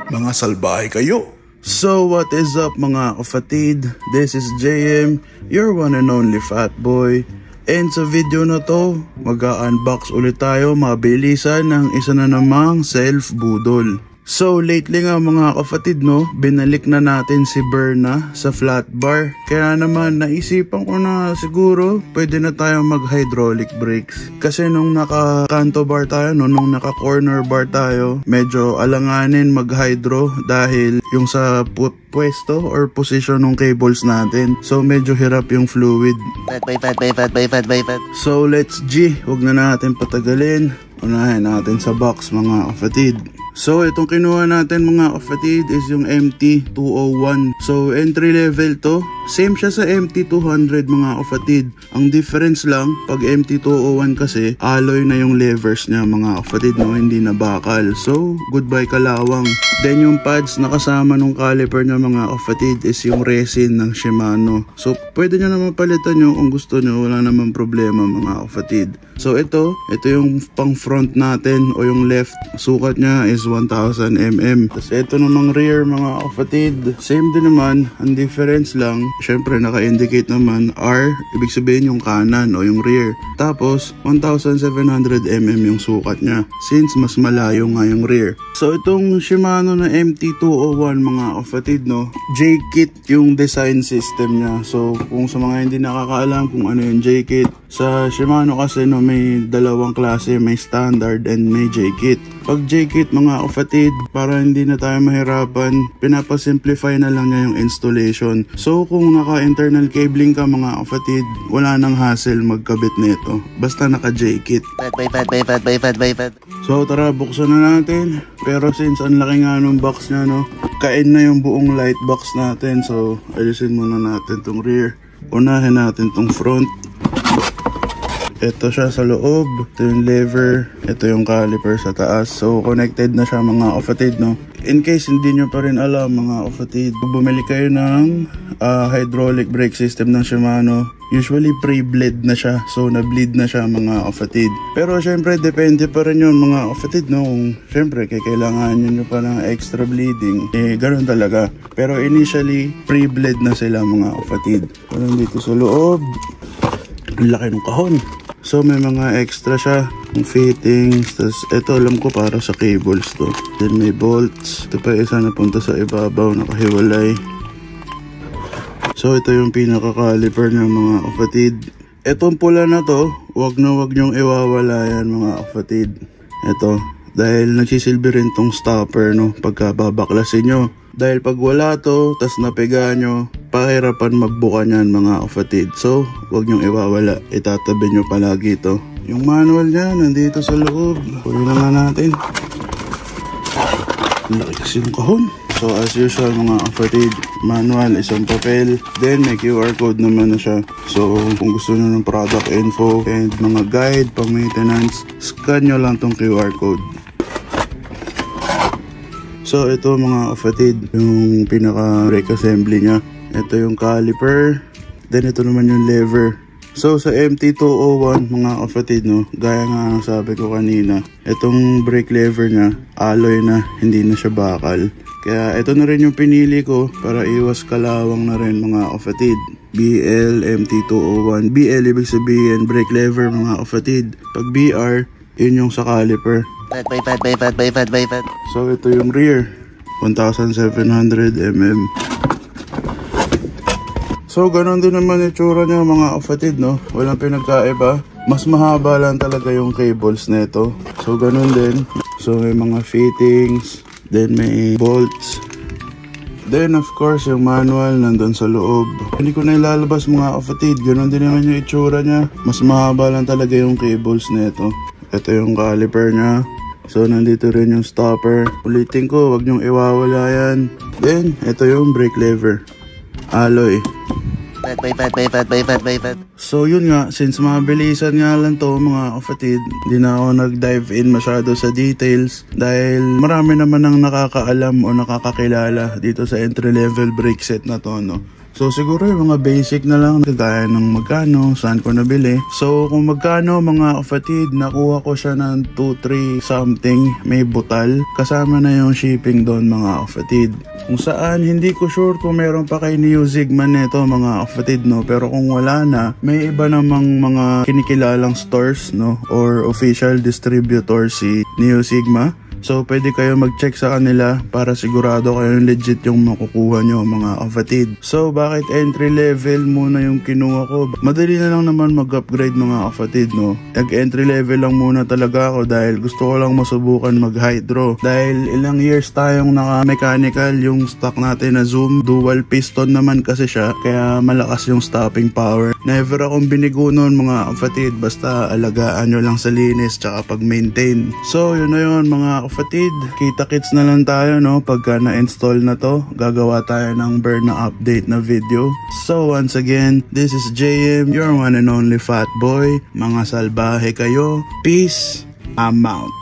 Mga salbahe kayo. So what is up mga kapatid? This is JM, your one and only fat boy. And sa video na to, mag-unbox ulit tayo mabilisan ng isa na namang self-budol. So lately nga mga kapatid no, binalik na natin si Berna sa flat bar. Kaya naman naisipan ko na siguro pwede na tayo mag hydraulic brakes. Kasi nung naka kanto bar tayo, no, nung naka corner bar tayo, medyo alanganin mag hydro dahil yung sa pwesto or position ng cables natin. So medyo hirap yung fluid. So let's wag na natin patagalin. Unahin natin sa box mga kapatid. So itong kinuha natin mga kapatid is yung MT201. So entry level to. Same siya sa MT200 mga kapatid. Ang difference lang pag MT201 kasi alloy na yung levers niya mga kapatid, no, hindi na bakal. So goodbye kalawang. Then yung pads na kasama nung caliper niya mga kapatid is yung resin ng Shimano. So pwede nyo naman palitan nyo kung gusto nyo, wala naman problema mga kapatid. So ito yung pang front natin o yung left. Sukat niya is 1000 mm. Tapos ito namang rear mga kapatid, same din naman. Ang difference lang, syempre naka-indicate naman R, ibig sabihin yung kanan o yung rear. Tapos 1700 mm yung sukat niya since mas malayo nga yung rear. So itong Shimano na MT201 mga kapatid no, J-kit yung design system niya. So kung sa mga hindi nakakaalam kung ano yung J-kit, sa Shimano kasi no, may dalawang klase, may standard and may J-kit. Pag J-kit mga kapatid, para hindi na tayo mahirapan, pinapasimplify na lang niya yung installation. So kung naka-internal cabling ka mga kapatid, wala nang hassle magkabit nito. Basta naka J-kit. So tara, buksan na natin. Pero since ang laki nga nung box niya no, kain na yung buong light box natin. So alisin muna natin tong rear. Unahin natin tong front. Ito siya sa loob, ito yung lever, ito yung caliper sa taas. So connected na siya mga kapatid no. In case hindi nyo pa rin alam mga kapatid, bumili kayo ng hydraulic brake system ng Shimano, usually pre-bleed na siya. So na-bleed na siya mga kapatid. Pero syempre depende pa rin yun mga kapatid no. Kung syempre kailangan nyo pa ng extra bleeding, ganoon talaga. Pero initially pre-bleed na sila mga kapatid. Pero dito sa loob, ang laki ng kahon. So may mga extra siya, yung fittings, tas ito alam ko para sa cables to. Then may bolts, ito pa isa na punta sa ibabaw, nakahiwalay. So ito yung pinaka-caliper ng mga kapatid. Itong pula na to, wag nyong iwawala yan mga kapatid. Ito, dahil nagsisilbi rin tong stopper no, pagka babaklasin nyo. Dahil pag wala to, tas napiga nyo, pahirapan magbuka nyan mga kapatid. So, huwag nyong iwawala. Itatabi nyo palagi to. Yung manual niya, nandito sa loob. Kunin na nga natin. Laki kasi yung kahon. So, as usual mga kapatid, manual, isang papel. Then, may QR code naman na siya. So, kung gusto nyo ng product info and mga guide, pang maintenance, scan nyo lang tong QR code. So ito mga kapatid, yung pinaka brake assembly nya. Ito yung caliper. Then ito naman yung lever. So sa MT201 mga kapatid no, gaya nga sabi ko kanina, itong brake lever nya, alloy na, hindi na siya bakal. Kaya ito na rin yung pinili ko para iwas kalawang na rin mga kapatid. BL MT201. BL ibig sabihin brake lever mga kapatid. Pag BR, yun yung sa caliper. So ito yung rear, 1700 mm. So ganun din naman itsura niya mga kapatid no, walang pinagkaiba. Mas mahaba lang talaga yung cables nito. So ganun din. So may mga fittings, then may bolts. Then of course yung manual nandun sa loob. Hindi ko na ilalabas mga kapatid, ganun din naman yung itsura niya. Mas mahaba lang talaga yung cables nito. Ito yung caliper niya. So nandito rin yung stopper. Ulitin ko, wag nyong iwawala yan. Then ito yung brake lever, alloy. So yun nga, since mabilisan nga lang to mga kapatid, di na ako nag-dive in masyado sa details dahil marami naman ang nakakaalam o nakakakilala dito sa entry level brake set na to no. So siguro yung mga basic na lang, kagaya ng magkano, saan ko nabili. So kung magkano mga kapatid, nakuha ko siya ng 2-3 something, may butal. Kasama na yung shipping doon mga kapatid. Kung saan, hindi ko sure kung meron pa kay Neo Sigma neto mga kapatid, no. Pero kung wala na, may iba namang mga kinikilalang stores, no, or official distributor si Neo Sigma. So, pwede kayo mag-check sa kanila para sigurado kayo legit yung makukuha nyo mga kapatid. So, bakit entry level muna yung kinuha ko? Madali na lang naman mag-upgrade mga kapatid, no? Nag-entry level lang muna talaga ako dahil gusto ko lang masubukan mag-hydro. Dahil ilang years tayong naka-mechanical yung stock natin na Zoom. Dual piston naman kasi siya, kaya malakas yung stopping power. Never akong binigo nun mga kapatid, basta alagaan nyo lang sa linis tsaka pag-maintain. So, yun na yun mga kapatid, kita-kits na lang tayo, no? Pagka na-install na to, gagawa tayo ng burn na update na video. So once again, this is JM, your one and only fat boy. Mga salbahe kayo. Peace. I'm out.